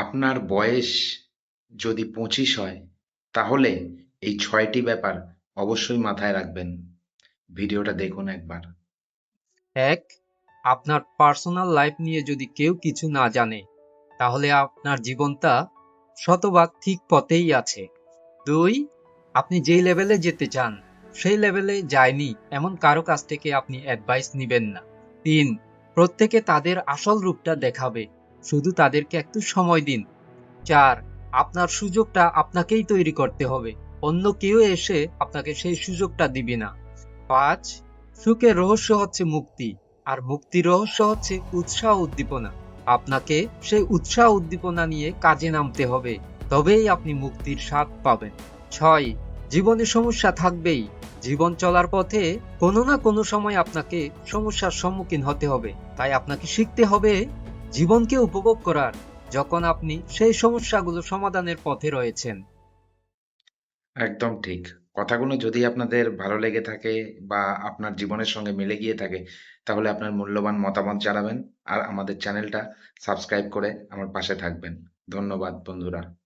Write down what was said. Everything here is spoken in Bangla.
আপনার বয়স যদি 25 হয় তাহলে এই 6টি ব্যাপার অবশ্যই মাথায় রাখবেন। ভিডিওটা দেখুন একবার। এক, আপনার পার্সোনাল লাইফ নিয়ে যদি কেউ কিছু না জানে, তাহলে আপনার জীবনটা শতভাগ ঠিক পথেই আছে। ২, আপনি যেই লেভেলে যেতে চান, সেই লেভেলে যায়নি এমন কারো কাছ থেকে আপনি অ্যাডভাইস নিবেন না। ৩, প্রত্যেকে তাদের আসল রূপটা দেখাবে, শুধু তাদেরকে একটু সময় দিন। ৪, আপনার সুযোগটা আপনাকেই তৈরি করতে হবে, অন্য কেউ এসে আপনাকে সেই সুযোগটা দিবে না। ৫, সুখের রহস্য হচ্ছে মুক্তি, আর মুক্তির রহস্য হচ্ছে উৎসাহ উদ্দীপনা। আপনাকে সেই উৎসাহ উদ্দীপনা নিয়ে কাজে নামতে হবে, তবেই আপনি মুক্তির স্বাদ পাবেন। ৬, জীবনে সমস্যা থাকবেই। জীবন চলার পথে কোনো না কোনো সময় আপনাকে সমস্যার সম্মুখীন হতে হবে, তাই আপনাকে শিখতে হবে জীবনকে উপভোগ করার, যখন আপনি সেই সমস্যাগুলো সমাধানের পথে রয়েছেন। একদম ঠিক। কথাগুলো যদি আপনাদের ভালো লেগে থাকে বা আপনার জীবনের সঙ্গে মিলে গিয়ে থাকে, তাহলে আপনার মূল্যবান মতামত জানাবেন আর আমাদের চ্যানেলটা সাবস্ক্রাইব করে আমার পাশে থাকবেন। ধন্যবাদ বন্ধুরা।